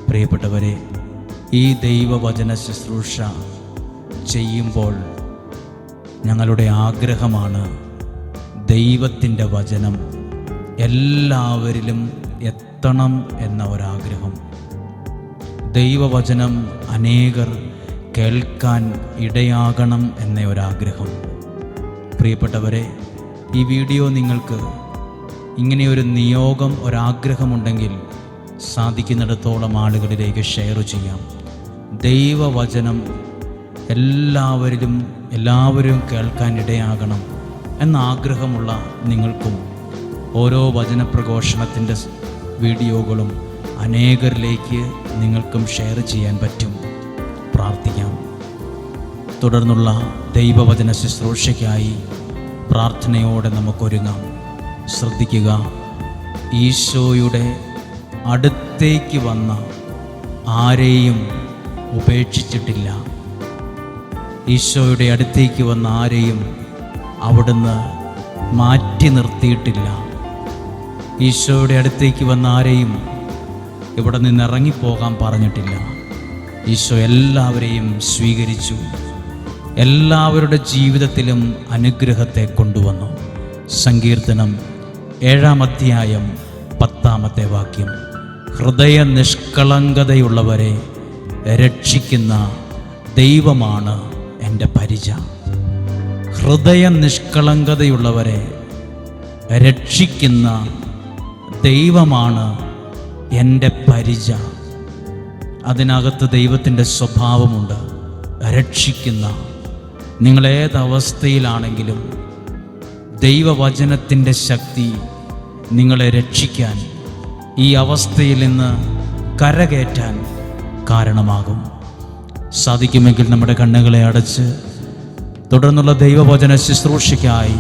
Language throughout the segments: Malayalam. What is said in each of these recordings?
പ്രിയപ്പെട്ടവരെ, ഈ ദൈവവചന ശുശ്രൂഷ ചെയ്യുമ്പോൾ ഞങ്ങളുടെ ആഗ്രഹമാണ് ദൈവത്തിൻ്റെ വചനം എല്ലാവരിലും എത്തണം എന്ന ഒരാഗ്രഹം. ദൈവവചനം അനേകർ കേൾക്കാൻ ഇടയാകണം എന്ന ഒരാഗ്രഹം. പ്രിയപ്പെട്ടവരെ, ഈ വീഡിയോ നിങ്ങൾക്ക് ഇങ്ങനെയൊരു നിയോഗം, ഒരാഗ്രഹമുണ്ടെങ്കിൽ സാധിക്കുന്നിടത്തോളം ആളുകളിലേക്ക് ഷെയർ ചെയ്യാം. ദൈവവചനം എല്ലാവരും കേൾക്കാൻ ഇടയാകണം എന്ന ആഗ്രഹമുള്ള നിങ്ങൾക്കും ഓരോ വചനപ്രഘോഷണത്തിൻ്റെ വീഡിയോകളും അനേകരിലേക്ക് നിങ്ങൾക്കും ഷെയർ ചെയ്യാൻ പറ്റും. പ്രാർത്ഥിക്കാം. തുടർന്നുള്ള ദൈവവചന ശുശ്രൂഷയ്ക്കായി പ്രാർത്ഥനയോടെ നമുക്കൊരുങ്ങാം. ശ്രദ്ധിക്കുക, ഈശോയുടെ അടുത്തേക്ക് വന്ന ആരെയും ഉപേക്ഷിച്ചിട്ടില്ല. ഈശോയുടെ അടുത്തേക്ക് വന്ന ആരെയും അവിടുന്ന് മാറ്റി നിർത്തിയിട്ടില്ല. ഈശോയുടെ അടുത്തേക്ക് വന്ന ആരെയും ഇവിടെ നിന്ന് ഇറങ്ങിപ്പോകാൻ പറഞ്ഞിട്ടില്ല. ഈശോ എല്ലാവരെയും സ്വീകരിച്ചു. എല്ലാവരുടെ ജീവിതത്തിലും അനുഗ്രഹത്തെ കൊണ്ടുവന്നു. സങ്കീർത്തനം 7-ാം അധ്യായം 10-ാമത്തെ വാക്യം: ഹൃദയ നിഷ്കളങ്കതയുള്ളവരെ രക്ഷിക്കുന്ന ദൈവമാണ് എൻ്റെ പരിച. ഹൃദയ നിഷ്കളങ്കതയുള്ളവരെ രക്ഷിക്കുന്ന ദൈവമാണ് എൻ്റെ പരിച. അതിനകത്ത് ദൈവത്തിൻ്റെ സ്വഭാവമുണ്ട്. രക്ഷിക്കുന്ന, നിങ്ങളേതവസ്ഥയിലാണെങ്കിലും ദൈവവചനത്തിൻ്റെ ശക്തി നിങ്ങളെ രക്ഷിക്കാൻ, ഈ അവസ്ഥയിൽ നിന്ന് കരകയറ്റാൻ കാരണമാകും. സാധിക്കുമെങ്കിൽ നമ്മുടെ കണ്ണുകളെ അടച്ച് തുടർന്നുള്ള ദൈവവചന ശുശ്രൂഷയ്ക്കായി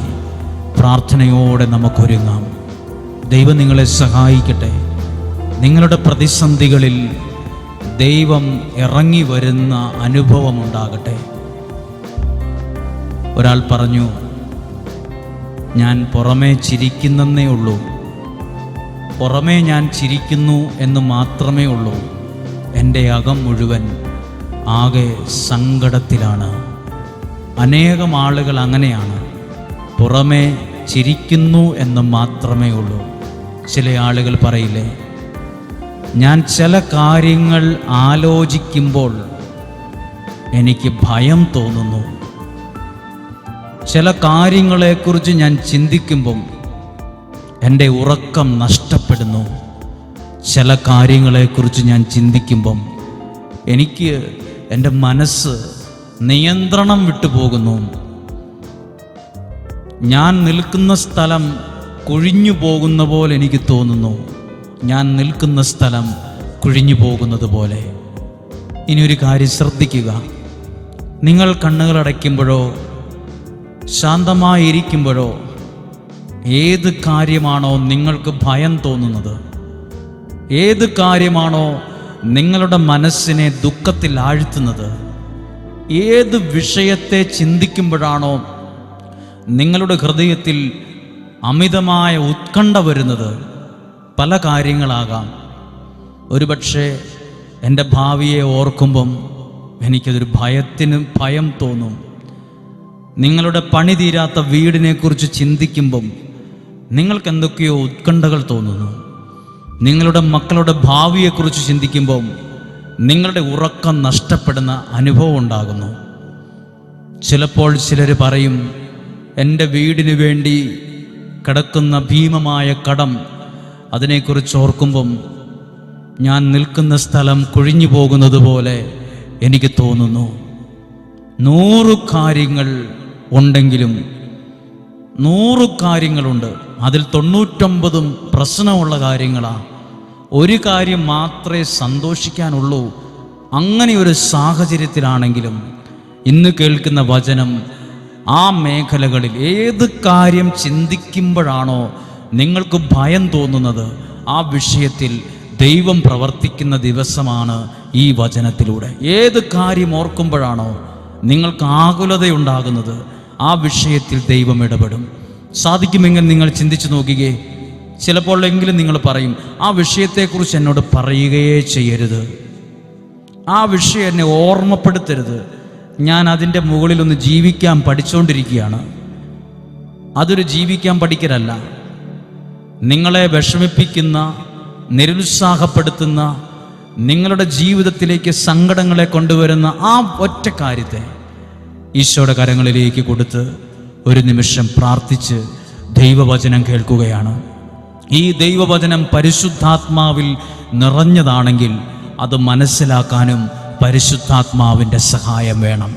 പ്രാർത്ഥനയോടെ നമുക്കൊരുങ്ങാം. ദൈവം നിങ്ങളെ സഹായിക്കട്ടെ. നിങ്ങളുടെ പ്രതിസന്ധികളിൽ ദൈവം ഇറങ്ങി വരുന്ന അനുഭവമുണ്ടാകട്ടെ. ഒരാൾ പറഞ്ഞു, ഞാൻ പുറമേ ചിരിക്കുന്നേ ഉള്ളൂ, പുറമേ ഞാൻ ചിരിക്കുന്നു എന്ന് മാത്രമേ ഉള്ളൂ, എൻ്റെ അകം മുഴുവൻ ആകെ സങ്കടത്തിലാണ്. അനേകം ആളുകൾ അങ്ങനെയാണ്, പുറമേ ചിരിക്കുന്നു എന്ന് മാത്രമേ ഉള്ളൂ. ചില ആളുകൾ പറയില്ലേ, ഞാൻ ചില കാര്യങ്ങൾ ആലോചിക്കുമ്പോൾ എനിക്ക് ഭയം തോന്നുന്നു, ചില കാര്യങ്ങളെക്കുറിച്ച് ഞാൻ ചിന്തിക്കുമ്പം എൻ്റെ ഉറക്കം നഷ്ടപ്പെടുന്നു, ചില കാര്യങ്ങളെക്കുറിച്ച് ഞാൻ ചിന്തിക്കുമ്പം എനിക്ക് എൻ്റെ മനസ്സ് നിയന്ത്രണം വിട്ടുപോകുന്നു, ഞാൻ നിൽക്കുന്ന സ്ഥലം കുഴിഞ്ഞു പോകുന്ന പോലെ എനിക്ക് തോന്നുന്നു, ഞാൻ നിൽക്കുന്ന സ്ഥലം കുഴിഞ്ഞു പോകുന്നത് പോലെ. ഇനിയൊരു കാര്യം ശ്രദ്ധിക്കുക, നിങ്ങൾ കണ്ണുകളടയ്ക്കുമ്പോഴോ ശാന്തമായിരിക്കുമ്പോഴോ ഏത് കാര്യമാണോ നിങ്ങൾക്ക് ഭയം തോന്നുന്നത്, ഏത് കാര്യമാണോ നിങ്ങളുടെ മനസ്സിനെ ദുഃഖത്തിൽ ആഴ്ത്തുന്നത്, ഏത് വിഷയത്തെ ചിന്തിക്കുമ്പോഴാണോ നിങ്ങളുടെ ഹൃദയത്തിൽ അമിതമായ ഉത്കണ്ഠ വരുന്നത്, പല കാര്യങ്ങളാകാം. ഒരുപക്ഷെ എൻ്റെ ഭാവിയെ ഓർക്കുമ്പം എനിക്കതൊരു ഭയം തോന്നും. നിങ്ങളുടെ പണി തീരാത്ത വീടിനെക്കുറിച്ച് ചിന്തിക്കുമ്പം നിങ്ങൾക്ക് എന്തൊക്കെയോ ഉത്കണ്ഠകൾ തോന്നുന്നു. നിങ്ങളുടെ മക്കളുടെ ഭാവിയെക്കുറിച്ച് ചിന്തിക്കുമ്പം നിങ്ങളുടെ ഉറക്കം നഷ്ടപ്പെടുന്ന അനുഭവം ഉണ്ടാകുന്നു. ചിലപ്പോൾ ചിലർ പറയും, എൻ്റെ വീടിന് വേണ്ടി കിടക്കുന്ന ഭീമമായ കടം, അതിനെക്കുറിച്ച് ഓർക്കുമ്പം ഞാൻ നിൽക്കുന്ന സ്ഥലം കുഴിഞ്ഞു പോകുന്നത് പോലെ എനിക്ക് തോന്നുന്നു. 100 കാര്യങ്ങൾ ഉണ്ടെങ്കിലും 100 കാര്യങ്ങളുണ്ട്, അതിൽ 99 പ്രശ്നമുള്ള കാര്യങ്ങളാണ്. ഒരു കാര്യം മാത്രമേ സന്തോഷിക്കാനുള്ളൂ. അങ്ങനെ ഒരു സാഹചര്യത്തിലാണെങ്കിലും ഇന്ന് കേൾക്കുന്ന വചനം ആ മേഖലകളിൽ ഏത് കാര്യം ചിന്തിക്കുമ്പോഴാണോ നിങ്ങൾക്ക് ഭയം തോന്നുന്നത്, ആ വിഷയത്തിൽ ദൈവം പ്രവർത്തിക്കുന്ന ദിവസമാണ് ഈ വചനത്തിലൂടെ. ഏത് കാര്യം ഓർക്കുമ്പോഴാണോ നിങ്ങൾക്ക് ആകുലതയുണ്ടാകുന്നത്, ആ വിഷയത്തിൽ ദൈവം ഇടപെടും. സാധിക്കുമെങ്കിൽ നിങ്ങൾ ചിന്തിച്ചു നോക്കുകയെ, ചിലപ്പോഴെങ്കിലും നിങ്ങൾ പറയും, ആ വിഷയത്തെക്കുറിച്ച് എന്നോട് പറയുകയേ ചെയ്യരുത്, ആ വിഷയം എന്നെ ഓർമ്മപ്പെടുത്തരുത്, ഞാൻ അതിൻ്റെ മുകളിലൊന്ന് ജീവിക്കാൻ പഠിച്ചുകൊണ്ടിരിക്കുകയാണ്. അതൊരു ജീവിക്കാൻ പഠിക്കലല്ല. നിങ്ങളെ വിഷമിപ്പിക്കുന്ന, നിരുത്സാഹപ്പെടുത്തുന്ന, നിങ്ങളുടെ ജീവിതത്തിലേക്ക് സങ്കടങ്ങളെ കൊണ്ടുവരുന്ന ആ ഒറ്റ കാര്യത്തെ ഈശോയുടെ കരങ്ങളിലേക്ക് കൊടുത്ത് ഒരു നിമിഷം പ്രാർത്ഥിച്ച് ദൈവവചനം കേൾക്കുകയാണ്. ഈ ദൈവവചനം പരിശുദ്ധാത്മാവിൽ നിറഞ്ഞതാണെങ്കിൽ അത് മനസ്സിലാക്കാനും പരിശുദ്ധാത്മാവിൻ്റെ സഹായം വേണം.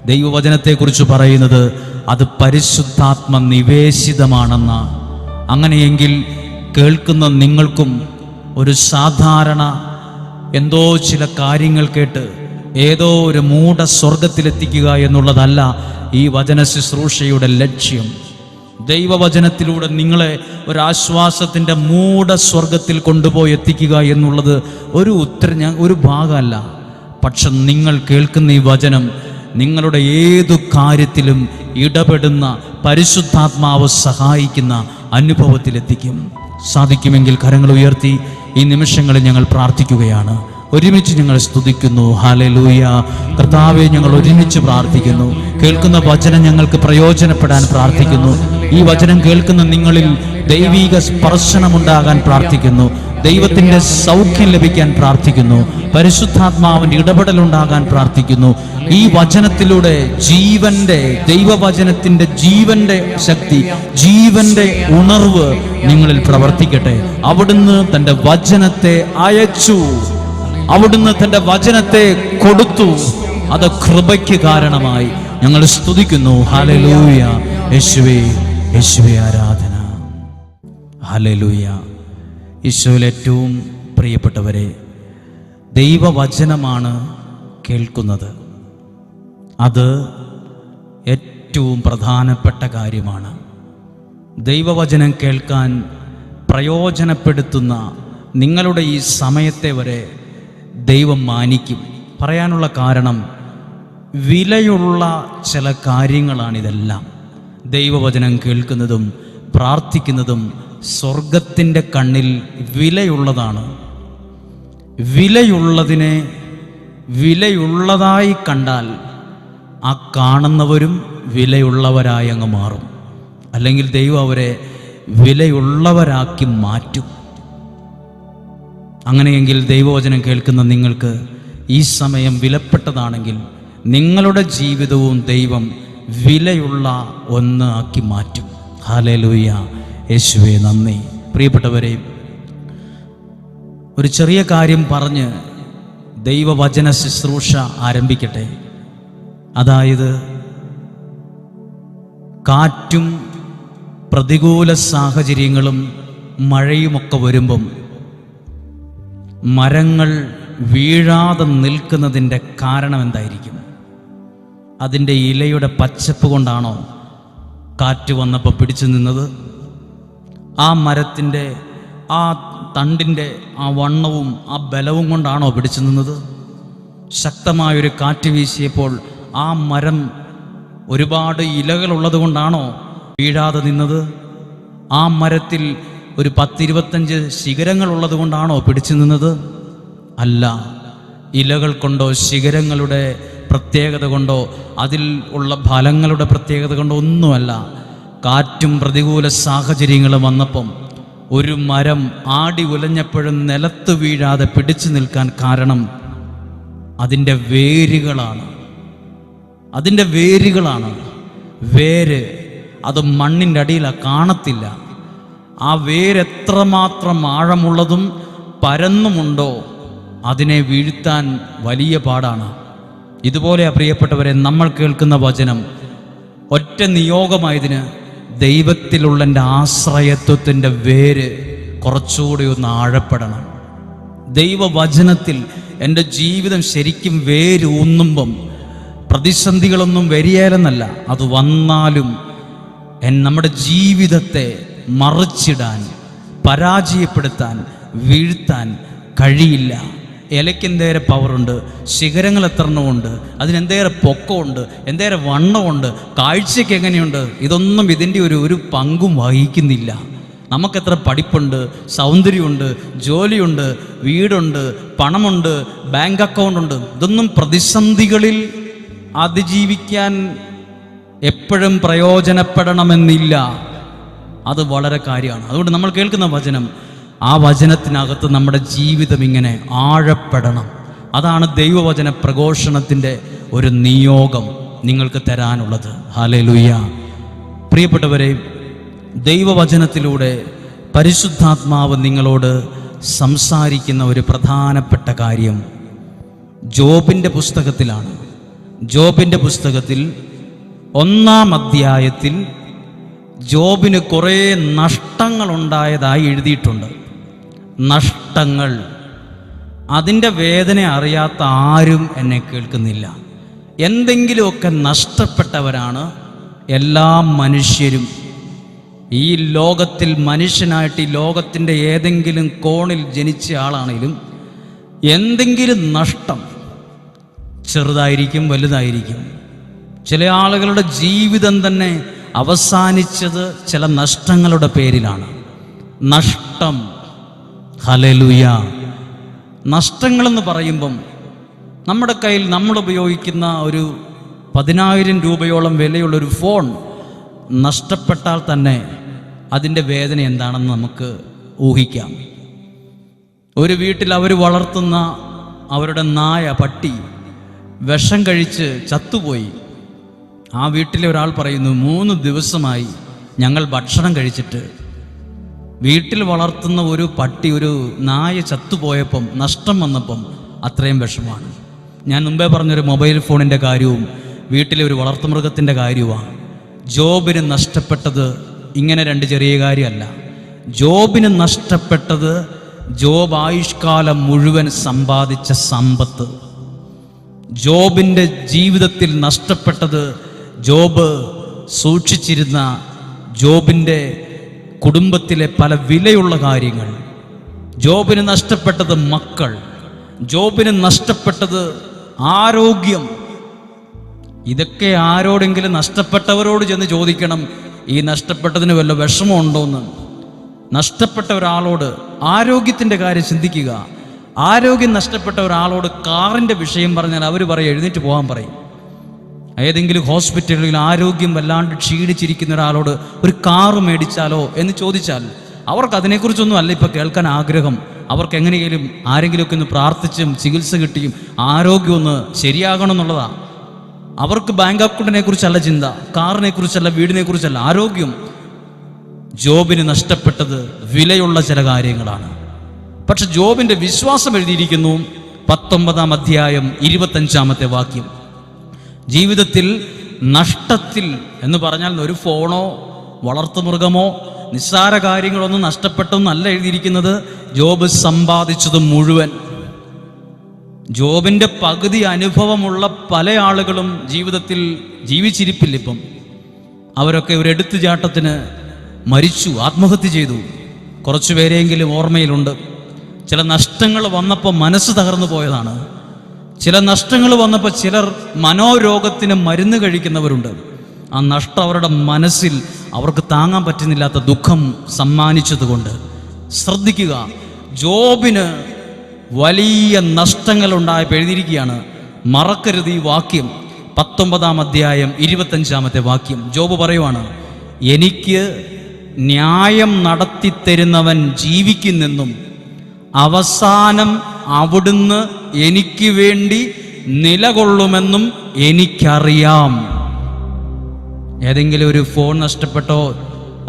ദൈവവചനത്തെക്കുറിച്ച് പറയുന്നത് അത് പരിശുദ്ധാത്മ നിവേശിതമാണെന്ന. അങ്ങനെയെങ്കിൽ കേൾക്കുന്ന നിങ്ങൾക്കും ഒരു സാധാരണ എന്തോ ചില കാര്യങ്ങൾ കേട്ട് ഏതോ ഒരു മൂഢ സ്വർഗത്തിലെത്തിക്കുക എന്നുള്ളതല്ല ഈ വചന ശുശ്രൂഷയുടെ ലക്ഷ്യം. ദൈവവചനത്തിലൂടെ നിങ്ങളെ ഒരാശ്വാസത്തിൻ്റെ മൂഢ സ്വർഗത്തിൽ കൊണ്ടുപോയി എത്തിക്കുക എന്നുള്ളത് ഒരു ഭാഗമല്ല. പക്ഷെ നിങ്ങൾ കേൾക്കുന്ന ഈ വചനം നിങ്ങളുടെ ഏതു കാര്യത്തിലും ഇടപെടുന്ന, പരിശുദ്ധാത്മാവ് സഹായിക്കുന്ന അനുഭവത്തിലെത്തിക്കും. സാധിക്കുമെങ്കിൽ കരങ്ങൾ ഉയർത്തി ഈ നിമിഷങ്ങളിൽ ഞങ്ങൾ പ്രാർത്ഥിക്കുകയാണ്. ഒരുമിച്ച് ഞങ്ങൾ സ്തുതിക്കുന്നു. ഹല്ലേലൂയ. കർത്താവേ, ഞങ്ങൾ ഒരുമിച്ച് പ്രാർത്ഥിക്കുന്നു. കേൾക്കുന്ന വചനം ഞങ്ങൾക്ക് പ്രയോജനപ്പെടാൻ പ്രാർത്ഥിക്കുന്നു. ഈ വചനം കേൾക്കുന്ന നിങ്ങളിൽ ദൈവിക സ്പർശനമുണ്ടാകാൻ പ്രാർത്ഥിക്കുന്നു. ദൈവത്തിൻ്റെ സൗഖ്യം ലഭിക്കാൻ പ്രാർത്ഥിക്കുന്നു. പരിശുദ്ധാത്മാവിൻ്റെ ഇടപെടലുണ്ടാകാൻ പ്രാർത്ഥിക്കുന്നു. ഈ വചനത്തിലൂടെ ദൈവവചനത്തിൻ്റെ ജീവന്റെ ശക്തി, ജീവന്റെ ഉണർവ് നിങ്ങളിൽ പ്രവർത്തിക്കട്ടെ. അവിടുന്ന് തൻ്റെ വചനത്തെ അയച്ചു, അവിടുന്ന് തൻ്റെ വചനത്തെ കൊടുത്തു. അത് കൃപയ്ക്ക് കാരണമായി. ഞങ്ങൾ സ്തുതിക്കുന്നു. ഹല്ലേലൂയ. യേശുവേ, യേശുവേ ആരാധന. ഹല്ലേലൂയ. ഈശോയിൽ ഏറ്റവും പ്രിയപ്പെട്ടവരെ, ദൈവവചനമാണ് കേൾക്കുന്നത്. അത് ഏറ്റവും പ്രധാനപ്പെട്ട കാര്യമാണ്. ദൈവവചനം കേൾക്കാൻ പ്രയോജനപ്പെടുത്തുന്ന നിങ്ങളുടെ ഈ സമയത്തെ വരെ ദൈവം മാനിക്കും. പറയാനുള്ള കാരണം, വിലയുള്ള ചില കാര്യങ്ങളാണിതെല്ലാം. ദൈവവചനം കേൾക്കുന്നതും പ്രാർത്ഥിക്കുന്നതും സ്വർഗത്തിൻ്റെ കണ്ണിൽ വിലയുള്ളതാണ്. വിലയുള്ളതിനെ വിലയുള്ളതായി കണ്ടാൽ ആ കാണുന്നവരും വിലയുള്ളവരായി അങ്ങ് മാറും. അല്ലെങ്കിൽ ദൈവം അവരെ വിലയുള്ളവരാക്കി മാറ്റും. അങ്ങനെയെങ്കിൽ ദൈവവചനം കേൾക്കുന്ന നിങ്ങൾക്ക് ഈ സമയം വിലപ്പെട്ടതാണെങ്കിൽ നിങ്ങളുടെ ജീവിതവും ദൈവം വിലയുള്ള ഒന്ന് ആക്കി മാറ്റും. ഹല്ലേലൂയ. യേശുവേ നന്ദി. പ്രിയപ്പെട്ടവരെ, ഒരു ചെറിയ കാര്യം പറഞ്ഞ് ദൈവവചന ശുശ്രൂഷ ആരംഭിക്കട്ടെ. അതായത്, കാറ്റും പ്രതികൂല സാഹചര്യങ്ങളും മഴയുമൊക്കെ വരുമ്പം മരങ്ങൾ വീഴാതെ നിൽക്കുന്നതിൻ്റെ കാരണം എന്തായിരിക്കും? അതിൻ്റെ ഇലയുടെ പച്ചപ്പ് കൊണ്ടാണോ കാറ്റ് വന്നപ്പോൾ പിടിച്ചു നിന്നത്? ആ മരത്തിൻ്റെ ആ തണ്ടിൻ്റെ ആ വണ്ണവും ആ ബലവും കൊണ്ടാണോ പിടിച്ചു നിന്നത്? ശക്തമായൊരു കാറ്റ് വീശിയപ്പോൾ ആ മരം ഒരുപാട് ഇലകളുള്ളത് കൊണ്ടാണോ വീഴാതെ നിന്നത്? ആ മരത്തിൽ ഒരു 10-25 ശിഖരങ്ങളുള്ളത് കൊണ്ടാണോ പിടിച്ചു നിന്നത്? അല്ല. ഇലകൾ കൊണ്ടോ ശിഖരങ്ങളുടെ പ്രത്യേകത കൊണ്ടോ അതിൽ ഉള്ള ഫലങ്ങളുടെ പ്രത്യേകത കൊണ്ടോ ഒന്നുമല്ല. കാറ്റും പ്രതികൂല സാഹചര്യങ്ങളും വന്നപ്പം ഒരു മരം ആടി ഉലഞ്ഞപ്പോഴും നിലത്ത് വീഴാതെ പിടിച്ചു നിൽക്കാൻ കാരണം അതിൻ്റെ വേരുകളാണ്. അതിൻ്റെ വേരുകളാണ്. വേര് അത് മണ്ണിൻ്റെ അടിയിലാണ്, കാണത്തില്ല. ആ വേരെത്രമാത്രം ആഴമുള്ളതും പരന്നുമുണ്ടോ അതിനെ വീഴ്ത്താൻ വലിയ പാടാണ്. ഇതുപോലെ പ്രിയപ്പെട്ടവരെ, നമ്മൾ കേൾക്കുന്ന വചനം ഒറ്റ നിയോഗമായതിന് ദൈവത്തിലുള്ള എൻ്റെ ആശ്രയത്വത്തിൻ്റെ വേര് കുറച്ചുകൂടി ഒന്ന് ആഴപ്പെടണം. ദൈവവചനത്തിൽ എൻ്റെ ജീവിതം ശരിക്കും വേരൂന്നുമ്പം പ്രതിസന്ധികളൊന്നും വരികയില്ലെന്നല്ല, അത് വന്നാലും നമ്മുടെ ജീവിതത്തെ മറിച്ചിടാൻ, പരാജയപ്പെടുത്താൻ, വീഴ്ത്താൻ കഴിയില്ല. ഇലയ്ക്ക് എന്തേരെ പവറുണ്ട്, ശിഖരങ്ങൾ എത്രണ്ണമുണ്ട്, അതിനെന്തേറെ പൊക്കമുണ്ട്, എന്തേറെ വണ്ണമുണ്ട്, കാഴ്ചയ്ക്ക് എങ്ങനെയുണ്ട്, ഇതൊന്നും ഇതിൻ്റെ ഒരു പങ്കും വഹിക്കുന്നില്ല. നമുക്കെത്ര പഠിപ്പുണ്ട്, സൗന്ദര്യമുണ്ട്, ജോലിയുണ്ട്, വീടുണ്ട്, പണമുണ്ട്, ബാങ്ക് അക്കൗണ്ടുണ്ട്. ഇതൊന്നും പ്രതിസന്ധികളിൽ അതിജീവിക്കാൻ എപ്പോഴും പ്രയോജനപ്പെടണമെന്നില്ല. അത് വളരെ കാര്യമാണ്. അതുകൊണ്ട് നമ്മൾ കേൾക്കുന്ന വചനം, ആ വചനത്തിനകത്ത് നമ്മുടെ ജീവിതം ഇങ്ങനെ ആഴപ്പെടണം. അതാണ് ദൈവവചന പ്രഘോഷണത്തിൻ്റെ ഒരു നിയോഗം നിങ്ങൾക്ക് തരാനുള്ളത്. ഹല്ലേലൂയ. പ്രിയപ്പെട്ടവരെ, ദൈവവചനത്തിലൂടെ പരിശുദ്ധാത്മാവ് നിങ്ങളോട് സംസാരിക്കുന്ന ഒരു പ്രധാനപ്പെട്ട കാര്യം ജോബിൻ്റെ പുസ്തകത്തിലാണ്. ജോബിൻ്റെ പുസ്തകത്തിൽ 1-ാം അധ്യായത്തിൽ ജോബിന് കുറേ നഷ്ടങ്ങളുണ്ടായതായി എഴുതിയിട്ടുണ്ട്. നഷ്ടങ്ങൾ, അതിൻ്റെ വേദന അറിയാത്ത ആരും എന്നെ കേൾക്കുന്നില്ല. എന്തെങ്കിലുമൊക്കെ നഷ്ടപ്പെട്ടവരാണ് എല്ലാ മനുഷ്യരും. ഈ ലോകത്തിൽ മനുഷ്യനായിട്ട് ഈ ലോകത്തിൻ്റെ ഏതെങ്കിലും കോണിൽ ജനിച്ച ആളാണെങ്കിലും എന്തെങ്കിലും നഷ്ടം, ചെറുതായിരിക്കും വലുതായിരിക്കും. ചില ആളുകളുടെ ജീവിതം തന്നെ അവസാനിച്ചത് ചില നഷ്ടങ്ങളുടെ പേരിലാണ്. നഷ്ടം. ഹല്ലേലൂയ. നഷ്ടങ്ങളെന്ന് പറയുമ്പം നമ്മുടെ കയ്യിൽ നമ്മൾ ഉപയോഗിക്കുന്ന ഒരു 10,000 രൂപയോളം വിലയുള്ളൊരു ഫോൺ നഷ്ടപ്പെട്ടാൽ തന്നെ അതിൻ്റെ വേദന എന്താണെന്ന് നമുക്ക് ഊഹിക്കാം. ഒരു വീട്ടിൽ അവർ വളർത്തുന്ന അവരുടെ നായ, പട്ടി വിഷം കഴിച്ച് ചത്തുപോയി. ആ വീട്ടിലെ ഒരാൾ പറയുന്നു, 3 ദിവസമായി ഞങ്ങൾ ഭക്ഷണം കഴിച്ചിട്ട്. വീട്ടിൽ വളർത്തുന്ന ഒരു പട്ടി, ഒരു നായ ചത്തുപോയപ്പം, നഷ്ടം വന്നപ്പം അത്രയും വിഷമാണ്. ഞാൻ മുമ്പേ പറഞ്ഞൊരു മൊബൈൽ ഫോണിൻ്റെ കാര്യവും വീട്ടിലെ ഒരു വളർത്തുമൃഗത്തിൻ്റെ കാര്യവുമാണ്. ജോബിന് നഷ്ടപ്പെട്ടത് ഇങ്ങനെ 2 ചെറിയ കാര്യമല്ല. ജോബിന് നഷ്ടപ്പെട്ടത് ജോബ് ആയുഷ്കാലം മുഴുവൻ സമ്പാദിച്ച സമ്പത്ത്. ജോബിൻ്റെ ജീവിതത്തിൽ നഷ്ടപ്പെട്ടത് ജോബ് സൂക്ഷിച്ചിരുന്ന ജോബിൻ്റെ കുടുംബത്തിലെ പല വിലയുള്ള കാര്യങ്ങൾ. ജോബിന് നഷ്ടപ്പെട്ടത് മക്കൾ. ജോബിന് നഷ്ടപ്പെട്ടത് ആരോഗ്യം. ഇതൊക്കെ ആരോടെങ്കിലും നഷ്ടപ്പെട്ടവരോട് ചെന്ന് ചോദിക്കണം, ഈ നഷ്ടപ്പെട്ടതിന് വല്ല വിഷമമുണ്ടോയെന്ന്. നഷ്ടപ്പെട്ട ഒരാളോട് ആരോഗ്യത്തിൻ്റെ കാര്യം ചിന്തിക്കുക. ആരോഗ്യം നഷ്ടപ്പെട്ട ഒരാളോട് കാറിൻ്റെ വിഷയം പറഞ്ഞാൽ അവർ പറയും, എഴുന്നേറ്റ് പോകാൻ പറയും. ഏതെങ്കിലും ഹോസ്പിറ്റലുകളിൽ ആരോഗ്യം വല്ലാണ്ട് ക്ഷീണിച്ചിരിക്കുന്ന ഒരാളോട് ഒരു കാറ് മേടിച്ചാലോ എന്ന് ചോദിച്ചാൽ അവർക്ക് അതിനെക്കുറിച്ചൊന്നും അല്ല ഇപ്പോൾ കേൾക്കാൻ ആഗ്രഹം. അവർക്ക് എങ്ങനെയെങ്കിലും ആരെങ്കിലുമൊക്കെ ഒന്ന് പ്രാർത്ഥിച്ചും ചികിത്സ കിട്ടിയും ആരോഗ്യം ഒന്ന് ശരിയാകണം എന്നുള്ളതാണ്. അവർക്ക് ബാങ്ക് അക്കൗണ്ടിനെ കുറിച്ചല്ല ചിന്ത, കാറിനെ കുറിച്ചല്ല, വീടിനെ കുറിച്ചല്ല. ആരോഗ്യം. ജോബിന് നഷ്ടപ്പെട്ടത് വിലയുള്ള ചില കാര്യങ്ങളാണ്. പക്ഷെ ജോബിൻ്റെ വിശ്വാസം എഴുതിയിരിക്കുന്നു 19-ാം അധ്യായം 25-ാമത്തെ വാക്യം. ജീവിതത്തിൽ നഷ്ടത്തിൽ എന്ന് പറഞ്ഞാൽ ഒരു ഫോണോ വളർത്തുമൃഗമോ നിസ്സാര കാര്യങ്ങളൊന്നും നഷ്ടപ്പെട്ടൊന്നല്ല എഴുതിയിരിക്കുന്നത്. ജോബ് സമ്പാദിച്ചത് മുഴുവൻ. ജോബിൻ്റെ പകുതി അനുഭവമുള്ള പല ആളുകളും ജീവിതത്തിൽ ജീവിച്ചിരിപ്പില്ല. ഇപ്പം അവരൊക്കെ ഒരു എടുത്തുചാട്ടത്തിന് മരിച്ചു, ആത്മഹത്യ ചെയ്തു. കുറച്ചു പേരെങ്കിലും ഓർമ്മയിലുണ്ട്. ചില നഷ്ടങ്ങൾ വന്നപ്പോൾ മനസ്സ് തകർന്നു പോയതാണ്. ചില നഷ്ടങ്ങൾ വന്നപ്പോൾ ചിലർ മനോരോഗത്തിന് മരുന്ന് കഴിക്കുന്നവരുണ്ട്. ആ നഷ്ടം അവരുടെ മനസ്സിൽ അവർക്ക് താങ്ങാൻ പറ്റുന്നില്ലാത്ത ദുഃഖം സമ്മാനിച്ചതുകൊണ്ട്. ശ്രദ്ധിക്കുക, ജോബിന് വലിയ നഷ്ടങ്ങൾ ഉണ്ടായപ്പോൾ എഴുതിയിരിക്കുകയാണ്. മറക്കരുത് ഈ വാക്യം. 19-ാം അധ്യായം 25-ാമത്തെ വാക്യം. ജോബ് പറയുവാണ്, എനിക്ക് ന്യായം നടത്തിത്തരുന്നവൻ ജീവിക്കുന്നെന്നും അവസാനം അവിടുന്ന് എനിക്ക് വേണ്ടി നിലകൊള്ളുമെന്നും എനിക്കറിയാം. ഏതെങ്കിലും ഒരു ഫോൺ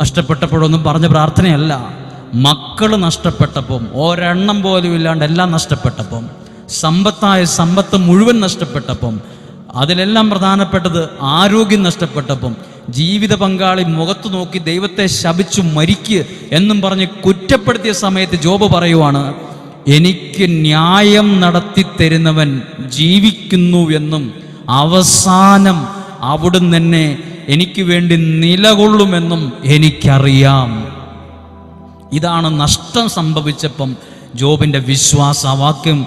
നഷ്ടപ്പെട്ടപ്പോഴൊന്നും പറഞ്ഞ പ്രാർത്ഥനയല്ല. മക്കൾ നഷ്ടപ്പെട്ടപ്പം, ഒരെണ്ണം പോലും ഇല്ലാണ്ട് എല്ലാം നഷ്ടപ്പെട്ടപ്പം, സമ്പത്ത് മുഴുവൻ നഷ്ടപ്പെട്ടപ്പം, അതിലെല്ലാം പ്രധാനപ്പെട്ടത് ആരോഗ്യം നഷ്ടപ്പെട്ടപ്പം, ജീവിത പങ്കാളി മുഖത്ത് നോക്കി ദൈവത്തെ ശപിച്ചു മരിക്ക് എന്നും പറഞ്ഞ് കുറ്റപ്പെടുത്തിയ സമയത്ത് ജോബ് പറയുവാണ്, എനിക്ക് ന്യായം നടത്തി തരുന്നവൻ ജീവിക്കുന്നു എന്നും അവസാനം അവിടുന്ന് എന്നെ എനിക്ക് വേണ്ടി നിലകൊള്ളുമെന്നും എനിക്കറിയാം. ഇതാണ് നഷ്ടം സംഭവിച്ചപ്പം ജോബിൻ്റെ വിശ്വാസവാക്യം.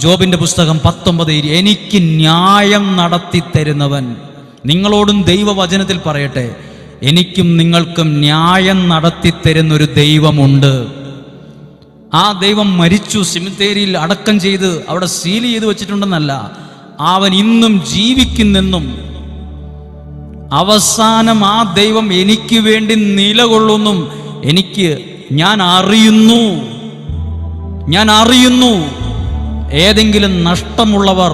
ജോബിൻ്റെ പുസ്തകം 19 എനിക്ക് ന്യായം നടത്തി തരുന്നവൻ. നിങ്ങളോടും ദൈവവചനത്തിൽ പറയട്ടെ, എനിക്കും നിങ്ങൾക്കും ന്യായം നടത്തിത്തരുന്നൊരു ദൈവമുണ്ട്. ആ ദൈവം മരിച്ചു, സിമിത്തേരിയിൽ അടക്കം ചെയ്ത് അവിടെ സീൽ ചെയ്ത് വെച്ചിട്ടുണ്ടെന്നല്ല, അവൻ ഇന്നും ജീവിക്കുന്നെന്നും അവസാനം ആ ദൈവം എനിക്ക് വേണ്ടി നിലകൊള്ളുന്നും ഞാൻ അറിയുന്നു. ഏതെങ്കിലും നഷ്ടമുള്ളവർ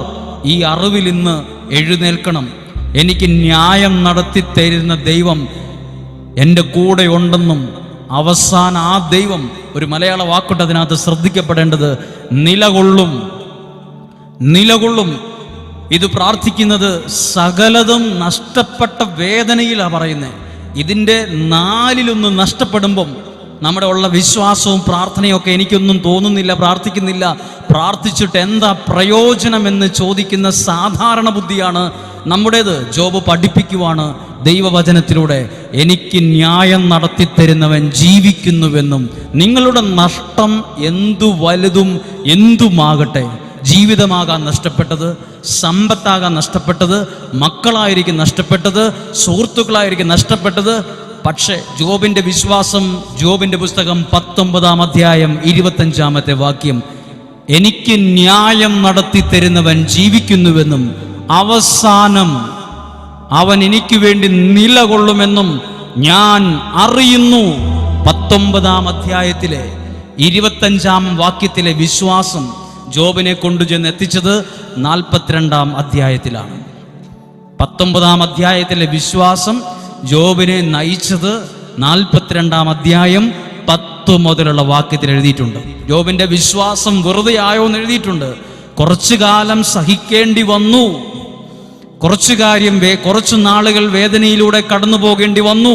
ഈ അറിവിൽ ഇന്ന് എഴുന്നേൽക്കണം. എനിക്ക് ന്യായം നടത്തി തരുന്ന ദൈവം എൻ്റെ കൂടെ ഉണ്ടെന്നും അവസാനം ആ ദൈവം, ഒരു മലയാള വാക്കുണ്ട് അതിനകത്ത് ശ്രദ്ധിക്കപ്പെടേണ്ടത്, നിലകൊള്ളും. ഇത് പ്രാർത്ഥിക്കുന്നത് സകലതും നഷ്ടപ്പെട്ട വേദനയിലാണ് പറയുന്നത്. ഇതിൻ്റെ 4 നഷ്ടപ്പെടുമ്പം നമ്മുടെ ഉള്ള വിശ്വാസവും പ്രാർത്ഥനയും ഒക്കെ എനിക്കൊന്നും തോന്നുന്നില്ല, പ്രാർത്ഥിക്കുന്നില്ല, പ്രാർത്ഥിച്ചിട്ട് എന്താ പ്രയോജനമെന്ന് ചോദിക്കുന്ന സാധാരണ ബുദ്ധിയാണ് നമ്മുടേത്. ജോബ് പഠിപ്പിക്കുവാണ് ദൈവവചനത്തിലൂടെ, എനിക്ക് ന്യായം നടത്തിത്തരുന്നവൻ ജീവിക്കുന്നുവെന്നും. നിങ്ങളുടെ നഷ്ടം എന്തു വലുതും എന്തുമാകട്ടെ, ജീവിതമാകാൻ നഷ്ടപ്പെട്ടത്, സമ്പത്താകാൻ നഷ്ടപ്പെട്ടത്, മക്കളായിരിക്കും നഷ്ടപ്പെട്ടത്, സുഹൃത്തുക്കളായിരിക്കും നഷ്ടപ്പെട്ടത്. പക്ഷേ ജോബിൻ്റെ വിശ്വാസം, ജോബിൻ്റെ പുസ്തകം 19-ാം അധ്യായം 25-ാമത്തെ വാക്യം, എനിക്ക് ന്യായം നടത്തി തരുന്നവൻ ജീവിക്കുന്നുവെന്നും അവസാനം അവൻ എനിക്ക് വേണ്ടി നിലകൊള്ളുമെന്നും ഞാൻ അറിയുന്നു. 19-ാം അധ്യായത്തിലെ 25-ാം വാക്യത്തിലെ വിശ്വാസം ജോബിനെ കൊണ്ടുചെന്ന് എത്തിച്ചത് 42-ാം അധ്യായത്തിലാണ്. 19-ാം അധ്യായത്തിലെ വിശ്വാസം ജോബിനെ നയിച്ചത് 42-ാം അധ്യായം 10 മുതലുള്ള വാക്യത്തിൽ എഴുതിയിട്ടുണ്ട്. ജോബിന്റെ വിശ്വാസം വെറുതെ ആയോ എന്ന് എഴുതിയിട്ടുണ്ട്. കുറച്ചു കാലം സഹിക്കേണ്ടി വന്നു, കുറച്ചു നാളുകൾ വേദനയിലൂടെ കടന്നു പോകേണ്ടി വന്നു.